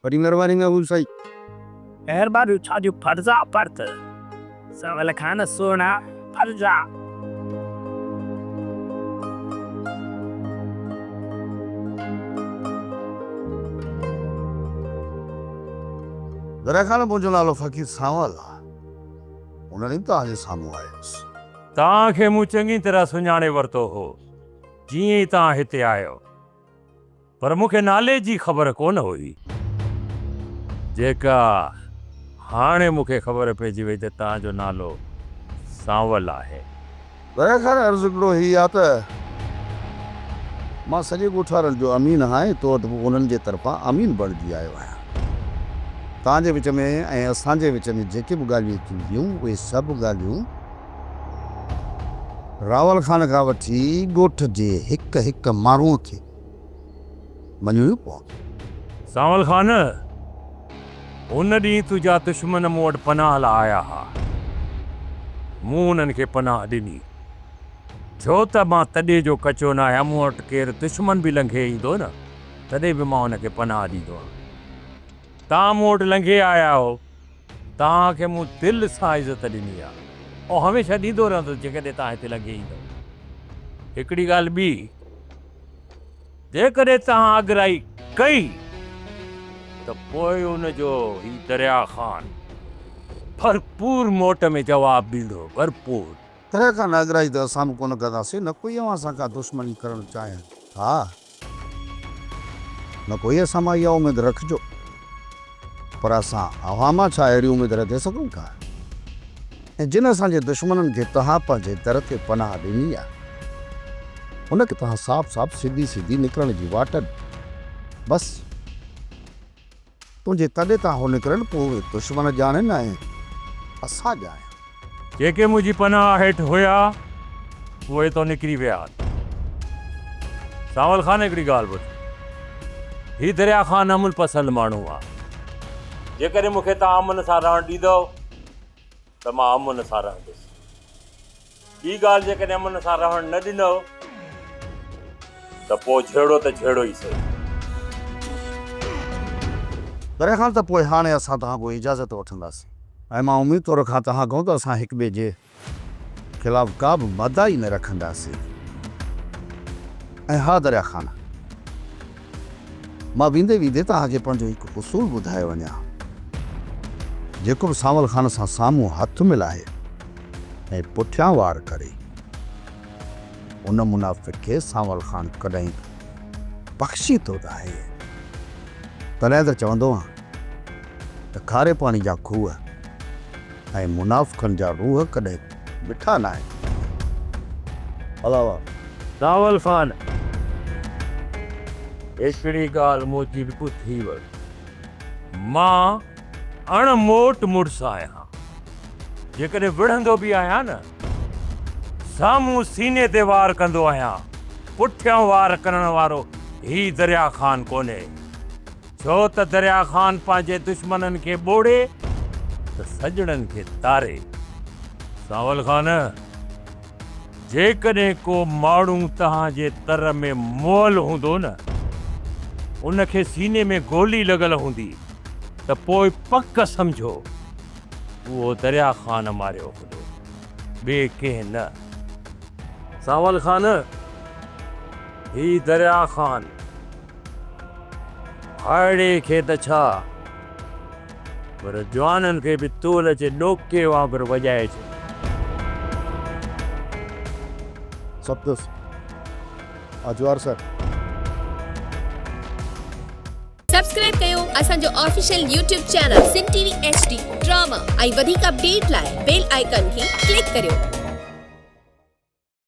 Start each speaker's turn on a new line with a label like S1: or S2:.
S1: वरी महिरबानी महबूब साईं।
S2: महिरबानी छाजो फर्ज़ा परत सावल खान सोना फर्ज़ा।
S1: दरिया खान मुंहिंजो नालो फ़कीर सावल आहे। उन ॾींहुं तव्हांजे साम्हूं आयुसि।
S3: तव्हांखे मूं चङी तरह सुञाणे वरितो हो जीअं ई तव्हां हिते आयो, पर मूंखे नाले जी ख़बर कोन हुई, जेका हाणे मूंखे ख़बर पइजी वई त तव्हांजो नालो सावल आहे।
S1: दरिया खान अर्ज़ु हिकिड़ो हीउ आहे त मां सॼे ॻोठाणनि जो अमीन आहियां, तो वटि उन्हनि जे तरफ़ां अमीन बणिजी आयो आहियां। तव्हांजे विच में ऐं असांजे विच में जेके बि ॻाल्हियूं थींदियूं उहे सभु ॻाल्हियूं रावल खान खां वठी ॻोठ जे हिकु हिकु माण्हूअ खे मञियूं पवंदियूं।
S3: सावल खान, उन ॾींहुं तुंहिंजा दुश्मन मूं वटि पनाह लाइ आया हुआ। मूं उन्हनि खे पनाह ॾिनी छो त मां तॾहिं जो कचो न आहियां। मूं वटि केरु दुश्मन बि लंघे ईंदो न, तॾहिं बि मां हुनखे पनाह ॾींदो आहियां। तव्हां मूं वटि लंघे आया हो, तव्हांखे मूं दिलि सां इज़त ॾिनी आहे ऐं हमेशह ॾींदो रहंदुसि जेकॾहिं तव्हां हिते लंघे ईंदो। हिकिड़ी ॻाल्हि ॿी, जेकॾहिं तव्हां अॻिराई कई त पोइ उनजो ही दरिया खान भरपूर मोट में जवाबु ॾींदो। भरपूर
S1: दरिया खान अॻिराई त असां बि कोन कंदासीं, न कोई अव्हां सां का दुश्मनी करणु चाहिनि हा, न कोई असां मां इहा उमेदु रखिजो, पर असां अवामा छा अहिड़ी उमेदु रखे सघूं था। ऐं जिन असांजे दुश्मननि खे तव्हां पंहिंजे दर ते पनाह ॾिनी आहे, उनखे तव्हां साफ़ साफ़ सिधी सिधी निकिरण जी वाट बसि तुंहिंजे तॾहिं तव्हां हो निकिरनि, पोइ उहे दुश्मन ॼाणनि ऐं असां ॼाणनि।
S3: जेके मुंहिंजी पनाह हेठि हुया उहे तो निकिरी विया। सावल खान, हिकिड़ी ॻाल्हि ॿुध, ही दरिया खान अमुल पसंदि माण्हू आहे। जेकॾहिं मूंखे तव्हां अमन सां रहणु ॾींदो त मां अमन सां रहंदुसि। ॿी ॻाल्हि, जेकॾहिं अमन सां रहणु न ॾिनो त पोइ झेड़ो त झेड़ो ई सही।
S1: दरिया खान, त पोइ हाणे असां तव्हां खां इजाज़त वठंदासीं ऐं मां उमेदु थो रखां तव्हां खां त असां हिक ॿिए जे ख़िलाफ़ का बि मदाई न रखंदासीं। ऐं हा दरिया खान, मां वेंदे वेंदे तव्हांखे पंहिंजो हिकु उसूल ॿुधाए वञा। जेको बि सावल खान सां साम्हूं हथ मिलाए ऐं पुठियां वार करे, उन मुनाफ़िक़ खे सावल खान कॾहिं बख़्शी थो न आहे। तॾहिं त चवंदो आहियां त खारे पाणी जा खूह ऐं मुनाफ़िक़नि जा रूह कॾहिं मिठा न आहिनि। अलावा
S3: सावल खान, हिकिड़ी ॻाल्हि मुंहिंजी बि ॿुधी वठि, मां अणमोट मुड़ुस आहियां। जेकॾहिं विढ़ंदो बि आहियां न, साम्हूं सीने ते वार कंदो आहियां, पुठियां वार करण वारो ही दरिया खान कोन्हे। छो त दरिया खान पंहिंजे दुश्मननि खे ॿोड़े त सजणनि खे तारे। सावल खान, जेकॾहिं को माण्हू तव्हांजे तर में मोल हूंदो न, उनखे सीने में गोली लॻल हूंदी त पोइ पक सम्झो उहो दरिया खान मारियो हूंदो, ॿिए कंहिं न। सावल खान, ही दरिया खान हाड़े खे त छा, पर जवाननि खे बि तोल जे ॾोके वांगुरु वॼाए छॾे।
S1: सब्दुस अजवार सर
S4: सब्सक्राइब कयो असांजो official YouTube channel Sindh TV HD drama ऐं वधीक अपडेट लाइ बेल आइकन खे क्लिक करियो।